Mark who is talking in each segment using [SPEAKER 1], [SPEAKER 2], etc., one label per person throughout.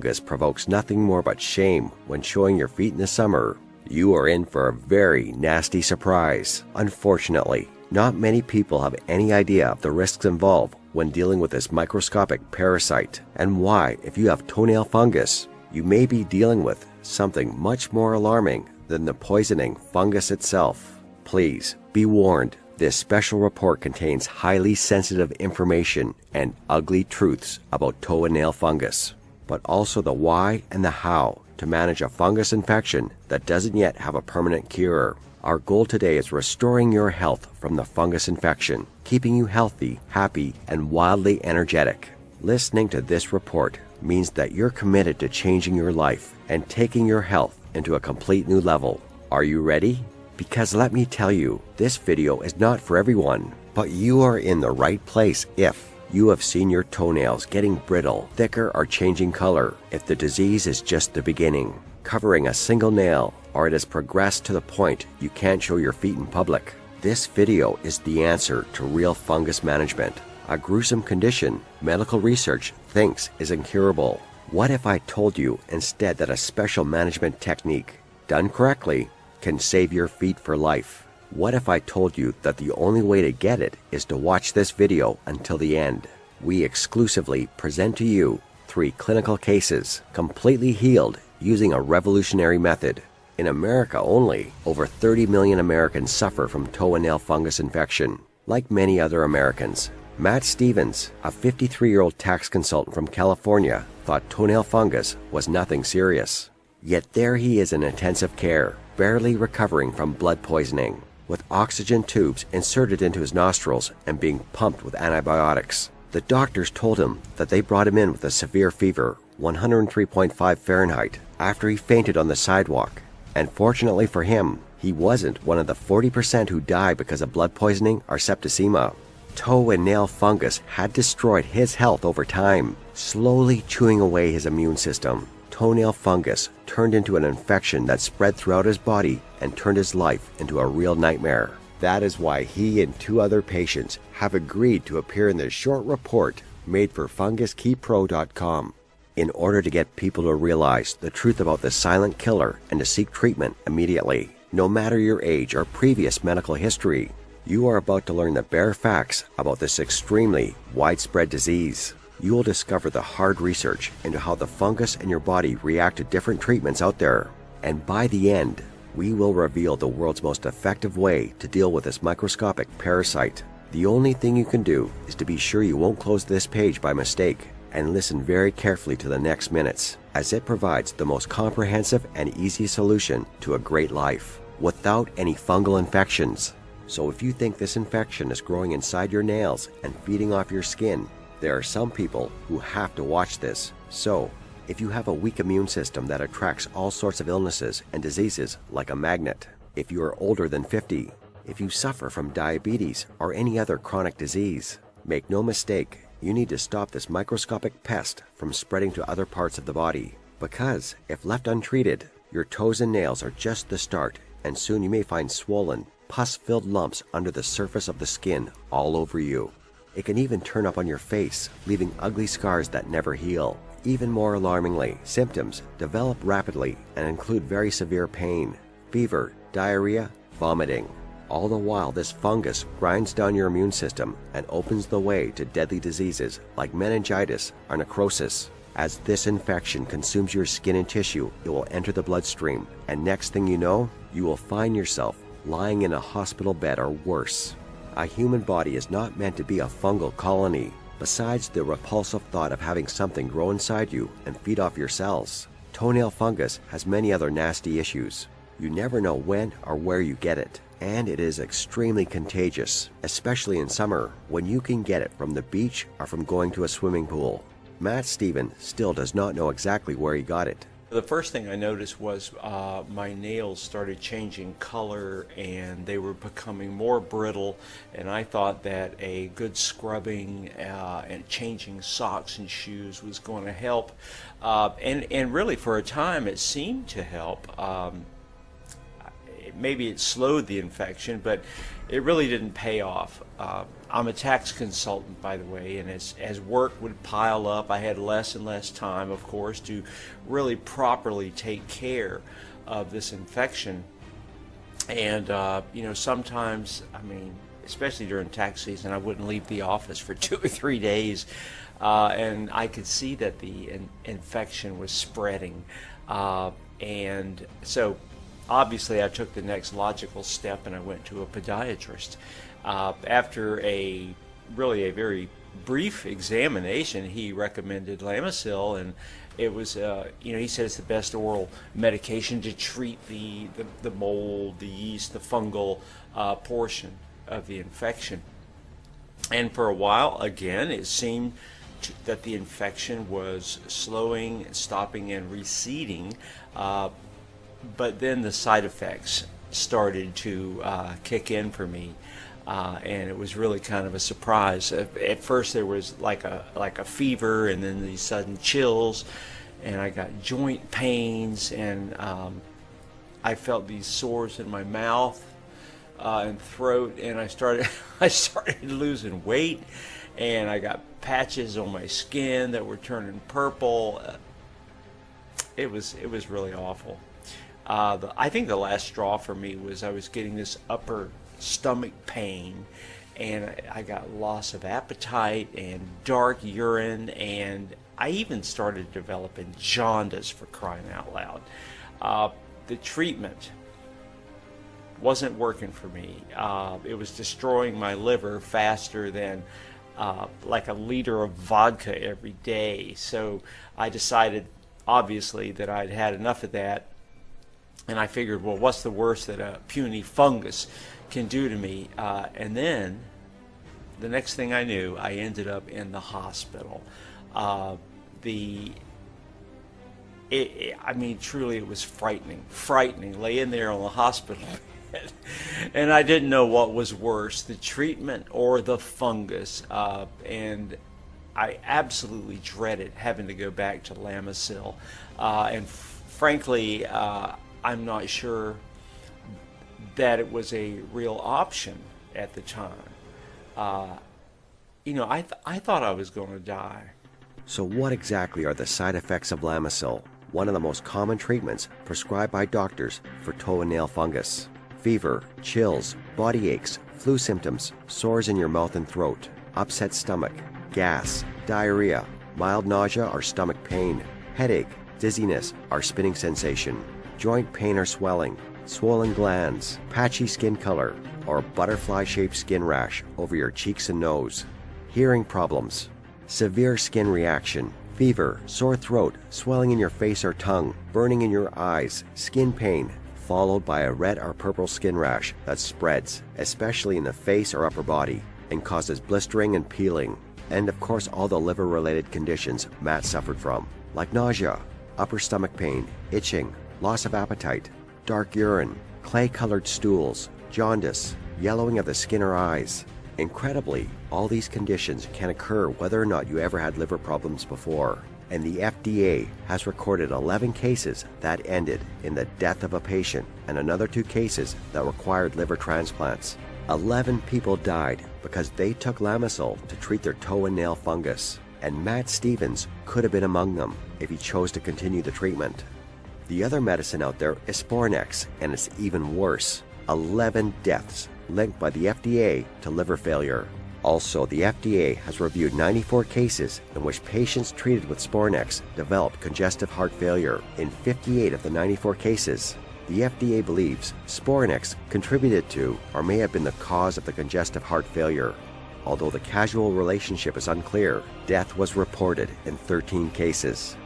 [SPEAKER 1] fungus provokes nothing more but shame when showing your feet in the summer, you are in for a very nasty surprise. Unfortunately, not many people have any idea of the risks involved when dealing with this microscopic parasite, and why, if you have toenail fungus, you may be dealing with something much more alarming than the poisoning fungus itself. Please be warned, this special report contains highly sensitive information and ugly truths about toe and nail fungus, but also the why and the how to manage a fungus infection that doesn't yet have a permanent cure. Our goal today is restoring your health from the fungus infection, keeping you healthy, happy, and wildly energetic. Listening to this report means that you're committed to changing your life and taking your health into a complete new level. Are you ready? Because let me tell you, this video is not for everyone, but you are in the right place if you have seen your toenails getting brittle, thicker, or changing color, if the disease is just the beginning, covering a single nail, or it has progressed to the point you can't show your feet in public. This video is the answer to real fungus management, a gruesome condition medical research thinks is incurable. What if I told you instead that a special management technique, done correctly, can save your feet for life? What if I told you that the only way to get it is to watch this video until the end? We exclusively present to you 3 clinical cases, completely healed using a revolutionary method. In America only, over 30 million Americans suffer from toe and nail fungus infection. Like many other Americans, Matt Stevens, a 53-year-old tax consultant from California, thought toenail fungus was nothing serious. Yet there he is in intensive care, barely recovering from blood poisoning, with oxygen tubes inserted into his nostrils and being pumped with antibiotics. The doctors told him that they brought him in with a severe fever, 103.5 Fahrenheit, after he fainted on the sidewalk. And fortunately for him, he wasn't one of the 40% who die because of blood poisoning or septicemia. Toe and nail fungus had destroyed his health over time, slowly chewing away his immune system. Toenail fungus turned into an infection that spread throughout his body and turned his life into a real nightmare. That is why he and 2 other patients have agreed to appear in this short report made for FungusKeyPro.com in order to get people to realize the truth about the silent killer and to seek treatment immediately. No matter your age or previous medical history, you are about to learn the bare facts about this extremely widespread disease. You will discover the hard research into how the fungus in your body react to different treatments out there. And by the end, we will reveal the world's most effective way to deal with this microscopic parasite. The only thing you can do is to be sure you won't close this page by mistake and listen very carefully to the next minutes, as it provides the most comprehensive and easy solution to a great life without any fungal infections. So if you think this infection is growing inside your nails and feeding off your skin, there are some people who have to watch this. So, if you have a weak immune system that attracts all sorts of illnesses and diseases like a magnet, if you are older than 50, if you suffer from diabetes or any other chronic disease, make no mistake, you need to stop this microscopic pest from spreading to other parts of the body. Because, if left untreated, your toes and nails are just the start, and soon you may find swollen, pus-filled lumps under the surface of the skin all over you. It can even turn up on your face, leaving ugly scars that never heal. Even more alarmingly, symptoms develop rapidly and include very severe pain, fever, diarrhea, vomiting. All the while, this fungus grinds down your immune system and opens the way to deadly diseases like meningitis or necrosis. As this infection consumes your skin and tissue, it will enter the bloodstream, and next thing you know, you will find yourself lying in a hospital bed or worse. A human body is not meant to be a fungal colony. Besides the repulsive thought of having something grow inside you and feed off your cells, toenail fungus has many other nasty issues. You never know when or where you get it, and it is extremely contagious, especially in summer when you can get it from the beach or from going to a swimming pool. Matt Stevens still does not know exactly where he got it.
[SPEAKER 2] The first thing I noticed was my nails started changing color and they were becoming more brittle, and I thought that a good scrubbing and changing socks and shoes was going to help, and really for a time it seemed to help. Maybe it slowed the infection, but it really didn't pay off. I'm a tax consultant, by the way, and as work would pile up, I had less and less time, of course, to really properly take care of this infection. And, sometimes, especially during tax season, I wouldn't leave the office for 2 or 3 days, and I could see that the infection was spreading. And so, obviously, I took the next logical step, and I went to a podiatrist. After a very brief examination, he recommended Lamisil, and it was, he said it's the best oral medication to treat the mold, the yeast, the fungal portion of the infection. And for a while, again, it seemed that the infection was slowing, stopping, and receding, but then the side effects started to kick in for me. And it was really kind of a surprise. At first there was like a fever, and then these sudden chills, and I got joint pains, and I felt these sores in my mouth and throat, and I started losing weight, and I got patches on my skin that were turning purple. It was really awful. I think the last straw for me was I was getting this upper stomach pain, and I got loss of appetite and dark urine, and I even started developing jaundice, for crying out loud. The treatment wasn't working for me. It was destroying my liver faster than like a liter of vodka every day. So I decided, obviously, that I'd had enough of that, and I figured, well, what's the worst that a puny fungus can do to me? And then the next thing I knew, I ended up in the hospital. Truly, it was frightening, laying there on the hospital bed, and I didn't know what was worse, the treatment or the fungus, and I absolutely dreaded having to go back to Lamisil, and frankly, I'm not sure that it was a real option at the time. I thought I was going to die.
[SPEAKER 1] So what exactly are the side effects of Lamisil, one of the most common treatments prescribed by doctors for toe and nail fungus? Fever, chills, body aches, flu symptoms, sores in your mouth and throat, upset stomach, gas, diarrhea, mild nausea or stomach pain, headache, dizziness or spinning sensation, joint pain or swelling, swollen glands, patchy skin color, or butterfly-shaped skin rash over your cheeks and nose, hearing problems, severe skin reaction, fever, sore throat, swelling in your face or tongue, burning in your eyes, skin pain, followed by a red or purple skin rash that spreads, especially in the face or upper body, and causes blistering and peeling, and of course all the liver-related conditions Matt suffered from, like nausea, upper stomach pain, itching, loss of appetite, dark urine, clay-colored stools, jaundice, yellowing of the skin or eyes. Incredibly, all these conditions can occur whether or not you ever had liver problems before, and the FDA has recorded 11 cases that ended in the death of a patient and another 2 cases that required liver transplants. 11 people died because they took Lamisil to treat their toe and nail fungus, and Matt Stevens could have been among them if he chose to continue the treatment. The other medicine out there is Spornex, and it's even worse. 11 deaths linked by the FDA to liver failure. Also, the FDA has reviewed 94 cases in which patients treated with Spornex developed congestive heart failure. In 58 of the 94 cases, the FDA believes Spornex contributed to or may have been the cause of the congestive heart failure. Although the causal relationship is unclear, death was reported in 13 cases.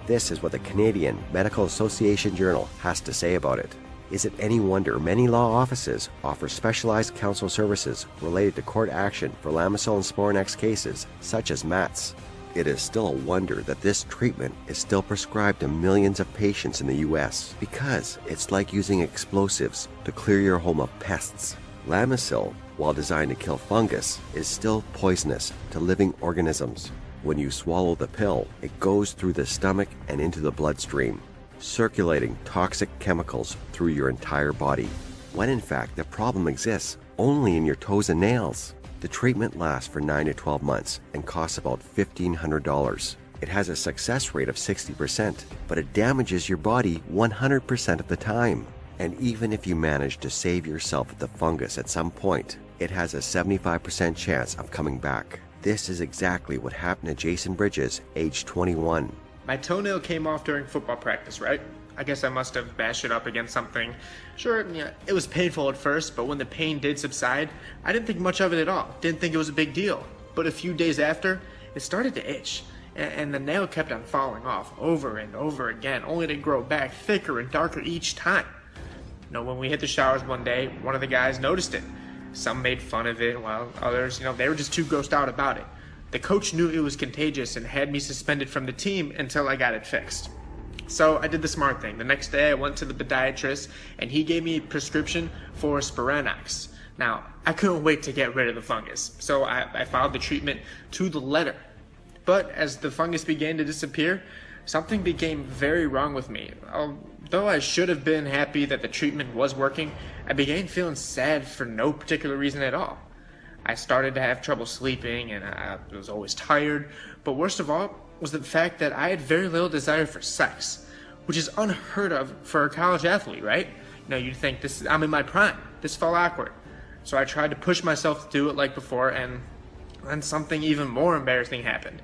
[SPEAKER 1] This is what the Canadian Medical Association Journal has to say about it. Is it any wonder many law offices offer specialized counsel services related to court action for Lamisil and Spornex cases, such as Matt's? It is still a wonder that this treatment is still prescribed to millions of patients in the US, because it's like using explosives to clear your home of pests. Lamisil, while designed to kill fungus, is still poisonous to living organisms. When you swallow the pill, it goes through the stomach and into the bloodstream, circulating toxic chemicals through your entire body, when in fact the problem exists only in your toes and nails. The treatment lasts for 9 to 12 months and costs about $1,500. It has a success rate of 60%, but it damages your body 100% of the time. And even if you manage to save yourself the fungus at some point, it has a 75% chance of coming back. This is exactly what happened to Jason Bridges, age 21.
[SPEAKER 3] My toenail came off during football practice, right? I guess I must have bashed it up against something. Sure, yeah, it was painful at first, but when the pain did subside, I didn't think much of it at all. Didn't think it was a big deal. But a few days after, it started to itch, and the nail kept on falling off over and over again, only to grow back thicker and darker each time. When we hit the showers one day, one of the guys noticed it. Some made fun of it, while others, they were just too grossed out about it. The coach knew it was contagious and had me suspended from the team until I got it fixed. So I did the smart thing. The next day I went to the podiatrist and he gave me a prescription for Sporanox. Now, I couldn't wait to get rid of the fungus, so I followed the treatment to the letter. But as the fungus began to disappear, something became very wrong with me. Although I should have been happy that the treatment was working, I began feeling sad for no particular reason at all. I started to have trouble sleeping and I was always tired, but worst of all was the fact that I had very little desire for sex, which is unheard of for a college athlete, right? You'd think I'm in my prime. This felt awkward. So I tried to push myself to do it like before, and then something even more embarrassing happened.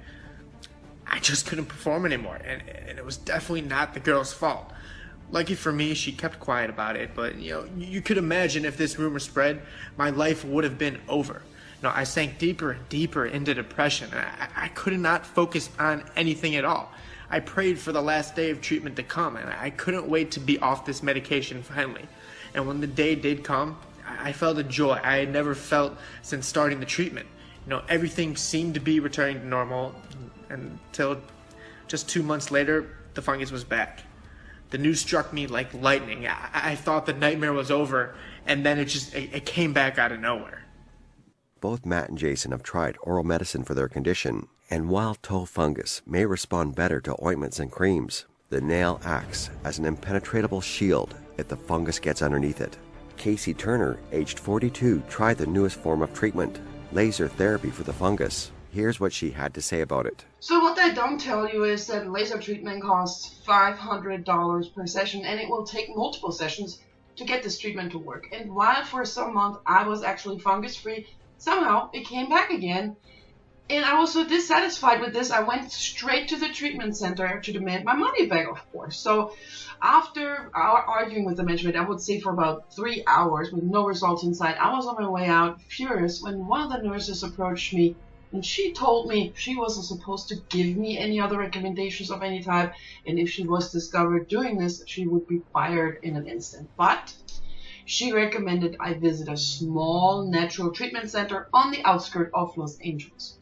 [SPEAKER 3] I just couldn't perform anymore, and it was definitely not the girl's fault. Lucky for me, she kept quiet about it, but you could imagine if this rumor spread, my life would have been over. I sank deeper and deeper into depression. I could not focus on anything at all. I prayed for the last day of treatment to come, and I couldn't wait to be off this medication finally. And when the day did come, I felt a joy I had never felt since starting the treatment. Everything seemed to be returning to normal until just 2 months later, the fungus was back. The news struck me like lightning. I thought the nightmare was over, and then it came back out of nowhere.
[SPEAKER 1] Both Matt and Jason have tried oral medicine for their condition, and while toe fungus may respond better to ointments and creams, the nail acts as an impenetrable shield if the fungus gets underneath it. Casey Turner, aged 42, tried the newest form of treatment, laser therapy for the fungus. Here's what she had to say about it.
[SPEAKER 4] So what they don't tell you is that laser treatment costs $500 per session, and it will take multiple sessions to get this treatment to work. And while for some months I was actually fungus-free, somehow it came back again. And I was so dissatisfied with this, I went straight to the treatment center to demand my money back, of course. So after arguing with the management, I would say for about 3 hours with no results in sight, I was on my way out, furious, when one of the nurses approached me and she told me she wasn't supposed to give me any other recommendations of any type, and if she was discovered doing this, she would be fired in an instant. But she recommended I visit a small natural treatment center on the outskirts of Los Angeles.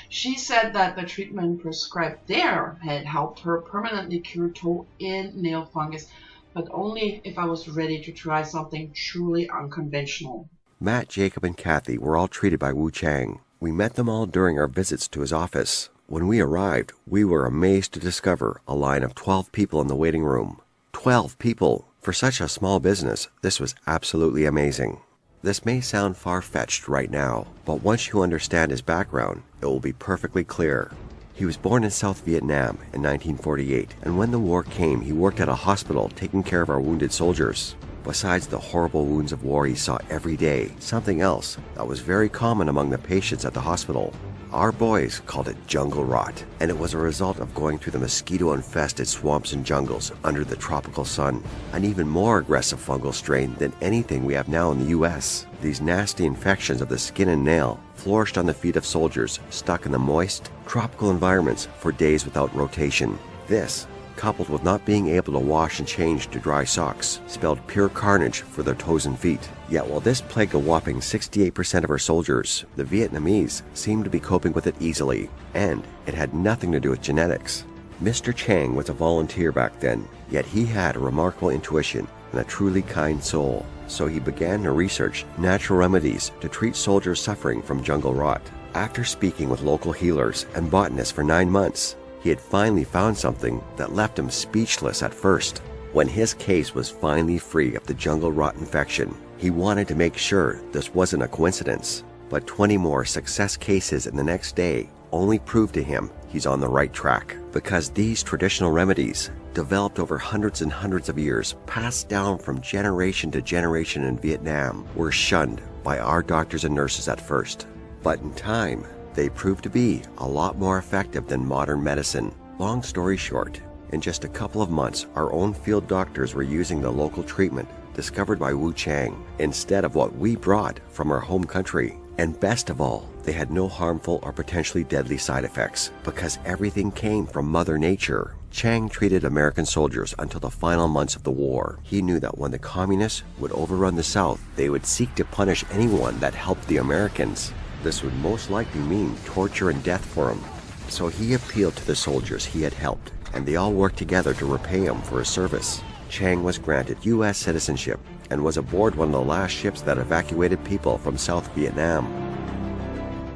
[SPEAKER 4] She said that the treatment prescribed there had helped her permanently cure toe and nail fungus, but only if I was ready to try something truly unconventional.
[SPEAKER 1] Matt, Jacob, and Kathy were all treated by Wu Chang. We met them all during our visits to his office. When we arrived, we were amazed to discover a line of 12 people in the waiting room. 12 people! For such a small business, this was absolutely amazing. This may sound far-fetched right now, but once you understand his background, it will be perfectly clear. He was born in South Vietnam in 1948, and when the war came, he worked at a hospital taking care of our wounded soldiers. Besides the horrible wounds of war he saw every day, something else that was very common among the patients at the hospital. Our boys called it jungle rot, and it was a result of going through the mosquito-infested swamps and jungles under the tropical sun, an even more aggressive fungal strain than anything we have now in the U.S. These nasty infections of the skin and nail flourished on the feet of soldiers stuck in the moist, tropical environments for days without rotation. This, coupled with not being able to wash and change to dry socks, spelled pure carnage for their toes and feet. Yet while this plagued a whopping 68% of our soldiers, the Vietnamese seemed to be coping with it easily, and it had nothing to do with genetics. Mr. Chang was a volunteer back then, yet he had a remarkable intuition and a truly kind soul, so he began to research natural remedies to treat soldiers suffering from jungle rot. After speaking with local healers and botanists for 9 months, he had finally found something that left him speechless at first. When his case was finally free of the jungle rot infection, he wanted to make sure this wasn't a coincidence. but 20 more success cases in the next day only prove to him he's on the right track, because these traditional remedies, developed over hundreds and hundreds of years, passed down from generation to generation in Vietnam, were shunned by our doctors and nurses at first. But in time, they proved to be a lot more effective than modern medicine. Long story short, in just a couple of months, our own field doctors were using the local treatment discovered by Wu Chang instead of what we brought from our home country. And best of all, they had no harmful or potentially deadly side effects, because everything came from Mother Nature. Chang treated American soldiers until the final months of the war. He knew that when the communists would overrun the South, they would seek to punish anyone that helped the Americans. This would most likely mean torture and death for him. So he appealed to the soldiers he had helped, and they all worked together to repay him for his service. Chang was granted U.S. citizenship and was aboard one of the last ships that evacuated people from South Vietnam.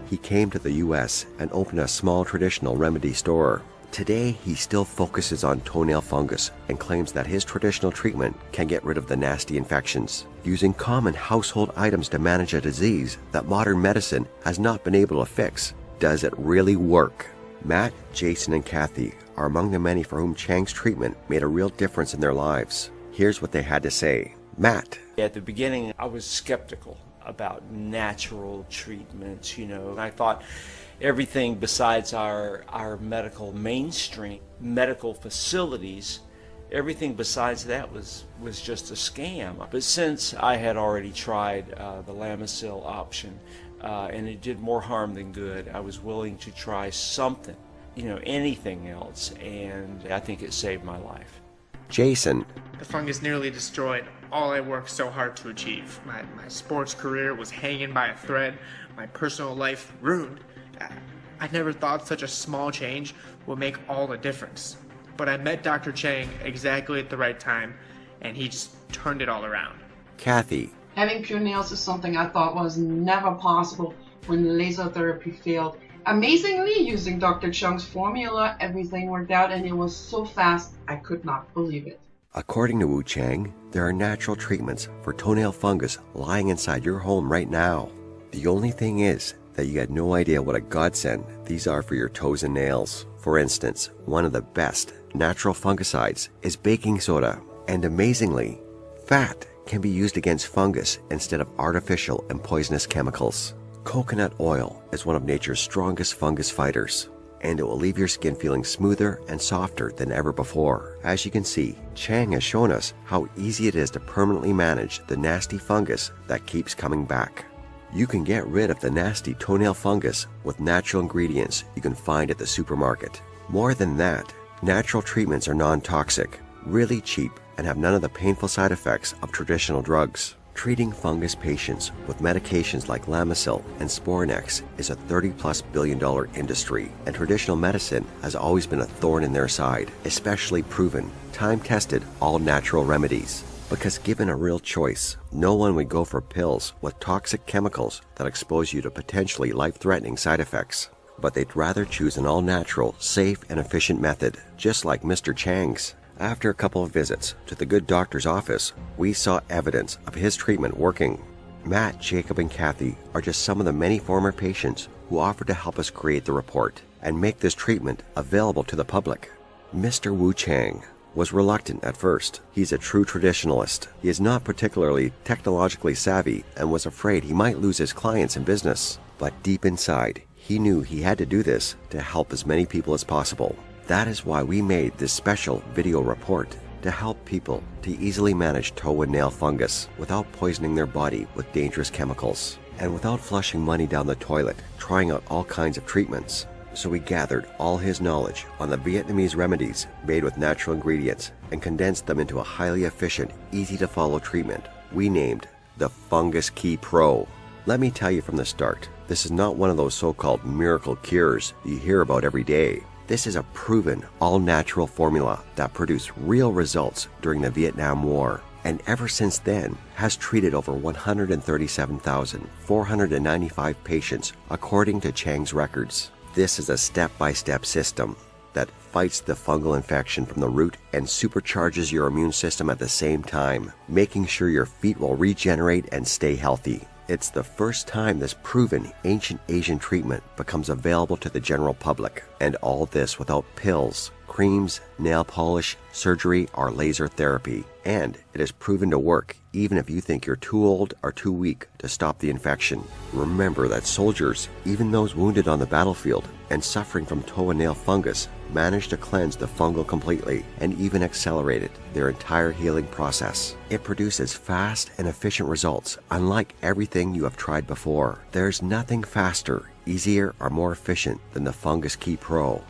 [SPEAKER 1] He came to the U.S. and opened a small traditional remedy store. Today, he still focuses on toenail fungus and claims that his traditional treatment can get rid of the nasty infections, using common household items to manage a disease that modern medicine has not been able to fix. Does it really work? Matt, Jason, and Kathy are among the many for whom Chang's treatment made a real difference in their lives. Here's what they had to say. Matt.
[SPEAKER 2] At the beginning, I was skeptical about natural treatments, I thought everything besides our medical mainstream, medical facilities, everything besides that was just a scam. But since I had already tried the Lamisil option, and it did more harm than good, I was willing to try something, anything else, and I think it saved my life.
[SPEAKER 1] Jason.
[SPEAKER 3] The fungus nearly destroyed all I worked so hard to achieve. My sports career was hanging by a thread, my personal life ruined. I never thought such a small change would make all the difference. But I met Dr. Chang exactly at the right time, and he just turned it all around.
[SPEAKER 1] Kathy.
[SPEAKER 4] Having pure nails is something I thought was never possible when laser therapy failed. Amazingly, using Dr. Chang's formula, everything worked out, and it was so fast, I could not believe it.
[SPEAKER 1] According to Wu Chang, there are natural treatments for toenail fungus lying inside your home right now. The only thing is that you had no idea what a godsend these are for your toes and nails. For instance, one of the best natural fungicides is baking soda, and amazingly, fat can be used against fungus instead of artificial and poisonous chemicals. Coconut oil is one of nature's strongest fungus fighters, and it will leave your skin feeling smoother and softer than ever before. As you can see, Chang has shown us how easy it is to permanently manage the nasty fungus that keeps coming back. You can get rid of the nasty toenail fungus with natural ingredients you can find at the supermarket. More than that, natural treatments are non-toxic, really cheap, and have none of the painful side effects of traditional drugs. Treating fungus patients with medications like Lamisil and Spornex is a $30+ billion industry, and traditional medicine has always been a thorn in their side, especially proven, time-tested, all-natural remedies. Because given a real choice, no one would go for pills with toxic chemicals that expose you to potentially life-threatening side effects. But they'd rather choose an all-natural, safe, and efficient method, just like Mr. Chang's. After a couple of visits to the good doctor's office, we saw evidence of his treatment working. Matt, Jacob, and Kathy are just some of the many former patients who offered to help us create the report and make this treatment available to the public. Mr. Wu Chang was reluctant at first. He's a true traditionalist. He is not particularly technologically savvy and was afraid he might lose his clients and business. But deep inside, he knew he had to do this to help as many people as possible. That is why we made this special video report, to help people to easily manage toe and nail fungus without poisoning their body with dangerous chemicals, and without flushing money down the toilet, trying out all kinds of treatments. So we gathered all his knowledge on the Vietnamese remedies made with natural ingredients and condensed them into a highly efficient, easy-to-follow treatment we named the Fungus Key Pro. Let me tell you from the start, this is not one of those so-called miracle cures you hear about every day. This is a proven, all-natural formula that produced real results during the Vietnam War, and ever since then has treated over 137,495 patients according to Chang's records. This is a step-by-step system that fights the fungal infection from the root and supercharges your immune system at the same time, making sure your feet will regenerate and stay healthy. It's the first time this proven ancient Asian treatment becomes available to the general public, and all this without pills, creams, nail polish, surgery, or laser therapy. And it is proven to work even if you think you're too old or too weak to stop the infection. Remember that soldiers, even those wounded on the battlefield and suffering from toe and nail fungus, managed to cleanse the fungal completely and even accelerated their entire healing process. It produces fast and efficient results, unlike everything you have tried before. There's nothing faster, easier, or more efficient than the Fungus Key Pro.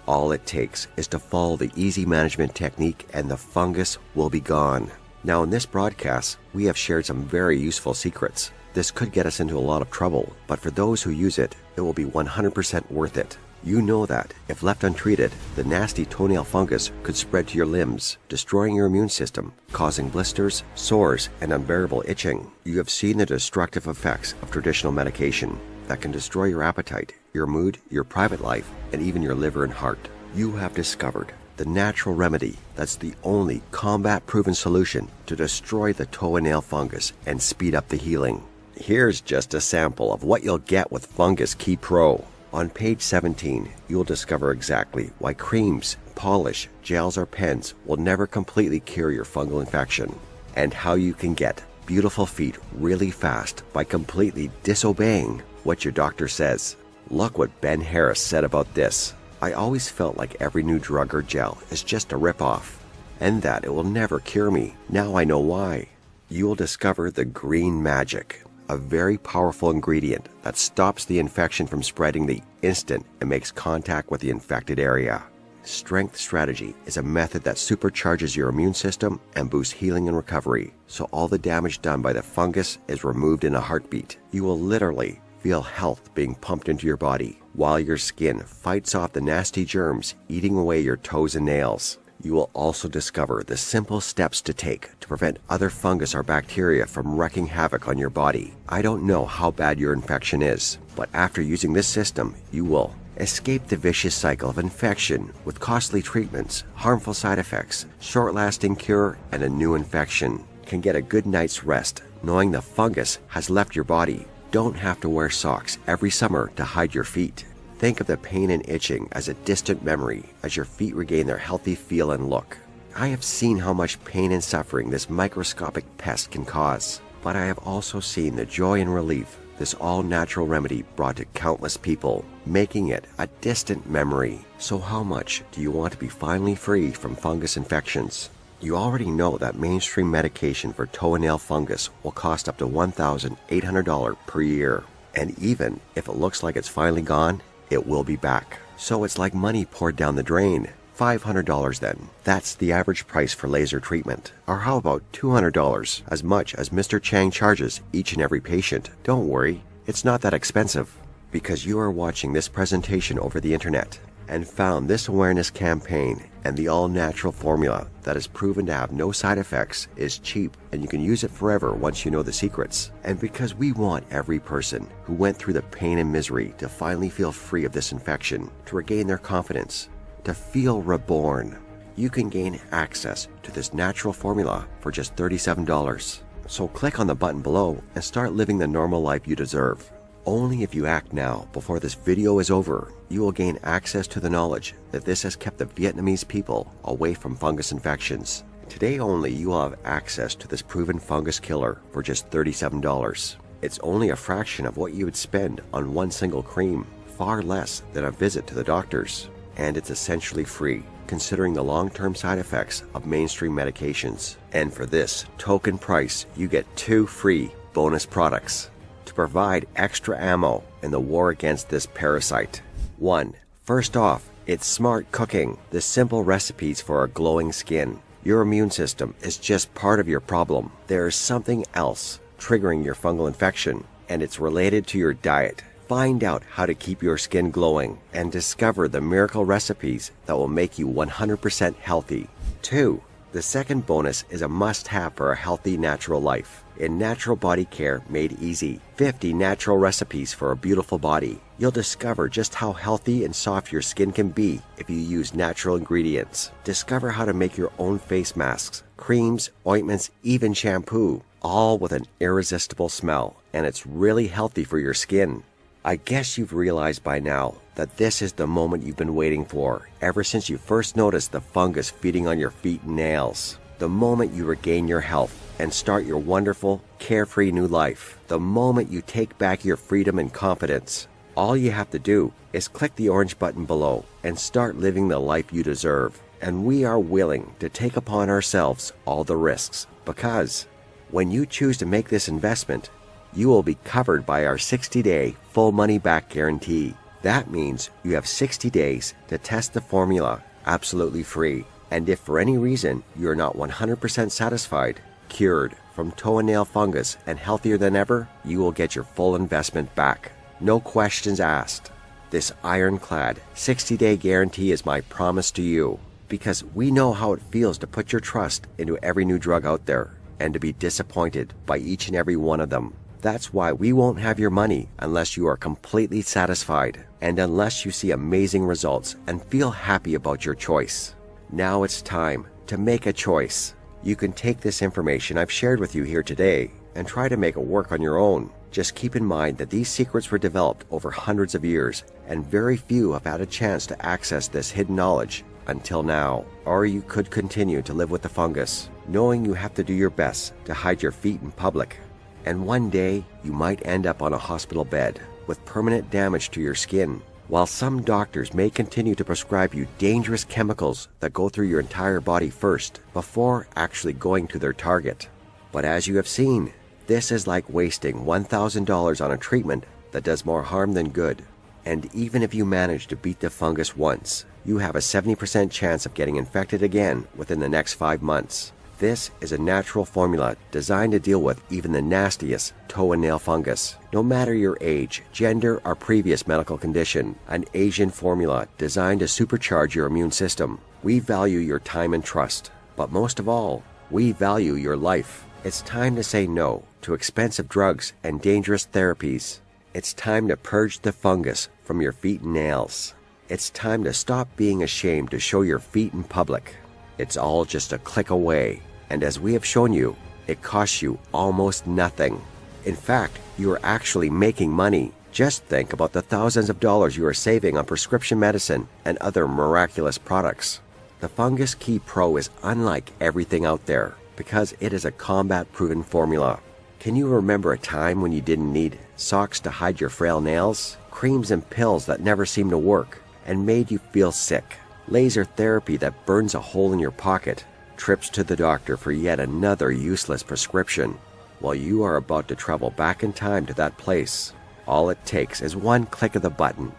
[SPEAKER 1] All it takes is to follow the easy management technique and the fungus will be gone. Now in this broadcast, we have shared some very useful secrets. This could get us into a lot of trouble, but for those who use it, it will be 100% worth it. You know that, if left untreated, the nasty toenail fungus could spread to your limbs, destroying your immune system, causing blisters, sores, and unbearable itching. You have seen the destructive effects of traditional medication that can destroy your appetite, your mood, your private life, and even your liver and heart. You have discovered the natural remedy that's the only combat-proven solution to destroy the toe and nail fungus and speed up the healing. Here's just a sample of what you'll get with Fungus Key Pro. On page 17, you'll discover exactly why creams, polish, gels, or pens will never completely cure your fungal infection, and how you can get beautiful feet really fast by completely disobeying what your doctor says. Look what Ben Harris said about this. I always felt like every new drug or gel is just a rip-off, and that it will never cure me. Now I know why. You will discover the green magic, a very powerful ingredient that stops the infection from spreading the instant it makes contact with the infected area. Strength Strategy is a method that supercharges your immune system and boosts healing and recovery, so all the damage done by the fungus is removed in a heartbeat. You will literally feel health being pumped into your body, while your skin fights off the nasty germs eating away your toes and nails. You will also discover the simple steps to take to prevent other fungus or bacteria from wreaking havoc on your body. I don't know how bad your infection is, but after using this system, you will escape the vicious cycle of infection with costly treatments, harmful side effects, short-lasting cure, and a new infection. Can get a good night's rest knowing the fungus has left your body. Don't have to wear socks every summer to hide your feet. Think of the pain and itching as a distant memory as your feet regain their healthy feel and look. I have seen how much pain and suffering this microscopic pest can cause, but I have also seen the joy and relief this all-natural remedy brought to countless people, making it a distant memory. So how much do you want to be finally free from fungus infections? You already know that mainstream medication for toe and nail fungus will cost up to $1,800 per year. And even if it looks like it's finally gone, it will be back. So it's like money poured down the drain. $500 then. That's the average price for laser treatment. Or how about $200, as much as Mr. Chang charges each and every patient? Don't worry, it's not that expensive, because you are watching this presentation over the internet and found this awareness campaign, and the all-natural formula that is proven to have no side effects is cheap, and you can use it forever once you know the secrets. And because we want every person who went through the pain and misery to finally feel free of this infection, to regain their confidence, to feel reborn, you can gain access to this natural formula for just $37. So click on the button below and start living the normal life you deserve. Only if you act now, before this video is over, you will gain access to the knowledge that this has kept the Vietnamese people away from fungus infections. Today only, you will have access to this proven fungus killer for just $37. It's only a fraction of what you would spend on one single cream, far less than a visit to the doctors. And it's essentially free, considering the long-term side effects of mainstream medications. And for this token price, you get 2 free bonus products to provide extra ammo in the war against this parasite. 1. First off, it's smart cooking. The simple recipes for a glowing skin. Your immune system is just part of your problem. There is something else triggering your fungal infection, and it's related to your diet. Find out how to keep your skin glowing and discover the miracle recipes that will make you 100% healthy. 2. The second bonus is a must-have for a healthy natural life. In Natural Body Care Made Easy, 50 natural recipes for a beautiful body. You'll discover just how healthy and soft your skin can be if you use natural ingredients. Discover how to make your own face masks, creams, ointments, even shampoo, all with an irresistible smell, and it's really healthy for your skin. I guess you've realized by now that this is the moment you've been waiting for ever since you first noticed the fungus feeding on your feet and nails. The moment you regain your health and start your wonderful, carefree new life. The moment you take back your freedom and confidence. All you have to do is click the orange button below and start living the life you deserve. And we are willing to take upon ourselves all the risks, because when you choose to make this investment, you will be covered by our 60-day full money back guarantee. That means you have 60 days to test the formula absolutely free. And if for any reason you are not 100% satisfied, cured from toe and nail fungus and healthier than ever, you will get your full investment back. No questions asked. This ironclad 60-day guarantee is my promise to you, because we know how it feels to put your trust into every new drug out there and to be disappointed by each and every one of them. That's why we won't have your money unless you are completely satisfied and unless you see amazing results and feel happy about your choice. Now it's time to make a choice. You can take this information I've shared with you here today and try to make it work on your own. Just keep in mind that these secrets were developed over hundreds of years, and very few have had a chance to access this hidden knowledge until now. Or you could continue to live with the fungus, knowing you have to do your best to hide your feet in public. And one day, you might end up on a hospital bed with permanent damage to your skin, while some doctors may continue to prescribe you dangerous chemicals that go through your entire body first, before actually going to their target. But as you have seen, this is like wasting $1,000 on a treatment that does more harm than good. And even if you manage to beat the fungus once, you have a 70% chance of getting infected again within the next 5 months. This is a natural formula designed to deal with even the nastiest toe and nail fungus. No matter your age, gender, or previous medical condition, an Asian formula designed to supercharge your immune system. We value your time and trust, but most of all, we value your life. It's time to say no to expensive drugs and dangerous therapies. It's time to purge the fungus from your feet and nails. It's time to stop being ashamed to show your feet in public. It's all just a click away. And as we have shown you, it costs you almost nothing. In fact, you are actually making money. Just think about the thousands of dollars you are saving on prescription medicine and other miraculous products. The Fungus Key Pro is unlike everything out there because it is a combat-proven formula. Can you remember a time when you didn't need socks to hide your frail nails, creams and pills that never seemed to work and made you feel sick, laser therapy that burns a hole in your pocket, trips to the doctor for yet another useless prescription? Well, you are about to travel back in time to that place. All it takes is one click of the button.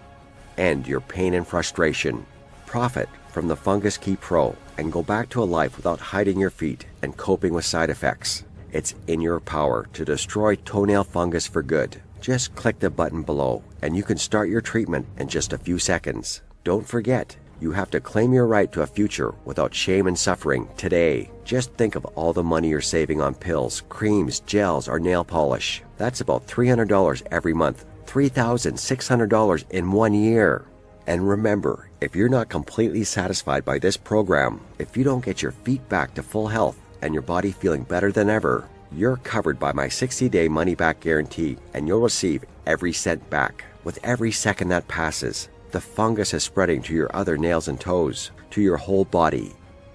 [SPEAKER 1] End your pain and frustration. Profit from the Fungus Key Pro and go back to a life without hiding your feet and coping with side effects. It's in your power to destroy toenail fungus for good. Just click the button below and you can start your treatment in just a few seconds. Don't forget, you have to claim your right to a future without shame and suffering today. Just think of all the money you're saving on pills, creams, gels, or nail polish. That's about $300 every month, $3,600 in 1 year. And remember, if you're not completely satisfied by this program, if you don't get your feet back to full health and your body feeling better than ever, you're covered by my 60-day money-back guarantee and you'll receive every cent back. With every second that passes, the fungus is spreading to your other nails and toes, to your whole body.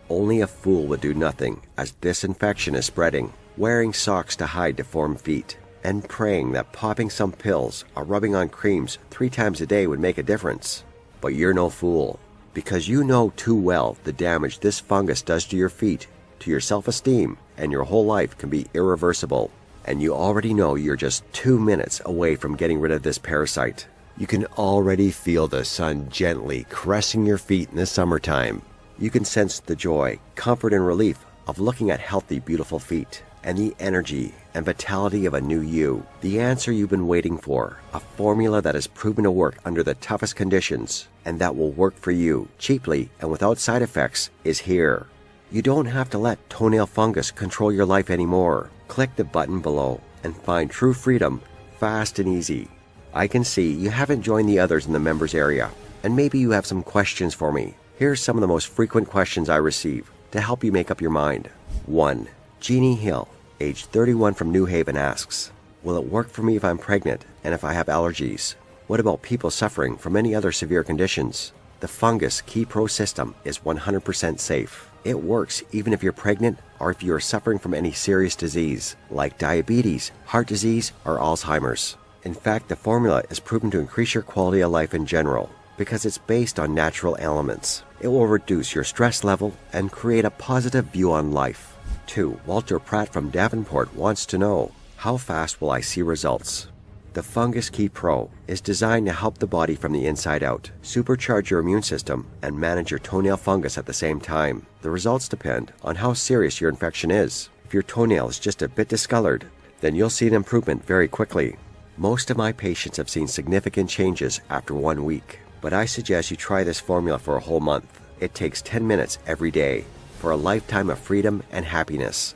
[SPEAKER 1] Only a fool would do nothing as this infection is spreading, wearing socks to hide deformed feet, and praying that popping some pills or rubbing on creams 3 times a day would make a difference. But you're no fool, because you know too well the damage this fungus does to your feet, to your self-esteem, and your whole life can be irreversible. And you already know you're just 2 minutes away from getting rid of this parasite. You can already feel the sun gently caressing your feet in the summertime. You can sense the joy, comfort, and relief of looking at healthy, beautiful feet, and the energy and vitality of a new you. The answer you've been waiting for, a formula that has proven to work under the toughest conditions, and that will work for you, cheaply and without side effects, is here. You don't have to let toenail fungus control your life anymore. Click the button below and find true freedom, fast and easy. I can see you haven't joined the others in the members area, and maybe you have some questions for me. Here's some of the most frequent questions I receive to help you make up your mind. 1. Jeannie Hill, age 31 from New Haven asks, will it work for me if I'm pregnant and if I have allergies? What about people suffering from any other severe conditions? The Fungus Key Pro system is 100% safe. It works even if you're pregnant or if you are suffering from any serious disease, like diabetes, heart disease, or Alzheimer's. In fact, the formula is proven to increase your quality of life in general because it's based on natural elements. It will reduce your stress level and create a positive view on life. 2. Walter Pratt from Davenport wants to know, how fast will I see results? The Fungus Key Pro is designed to help the body from the inside out, supercharge your immune system, and manage your toenail fungus at the same time. The results depend on how serious your infection is. If your toenail is just a bit discolored, then you'll see an improvement very quickly. Most of my patients have seen significant changes after 1 week, but I suggest you try this formula for a whole month. It takes 10 minutes every day for a lifetime of freedom and happiness.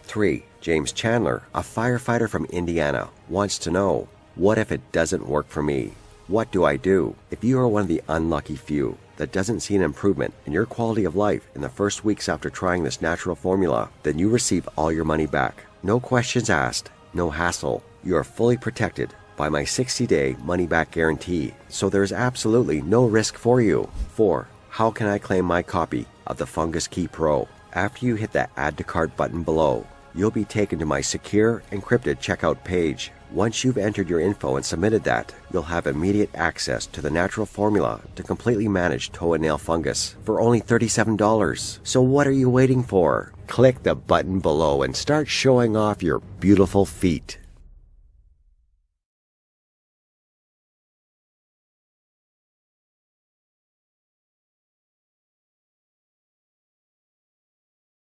[SPEAKER 1] 3. James Chandler, a firefighter from Indiana, wants to know, what if it doesn't work for me? What do I do? If you are one of the unlucky few that doesn't see an improvement in your quality of life in the first weeks after trying this natural formula, then you receive all your money back. No questions asked, no hassle. You are fully protected by my 60-day money-back guarantee, so there is absolutely no risk for you. 4. How can I claim my copy of the Fungus Key Pro? After you hit the Add to Cart button below, you'll be taken to my secure, encrypted checkout page. Once you've entered your info and submitted that, you'll have immediate access to the natural formula to completely manage toe and nail fungus for only $37. So what are you waiting for? Click the button below and start showing off your beautiful feet.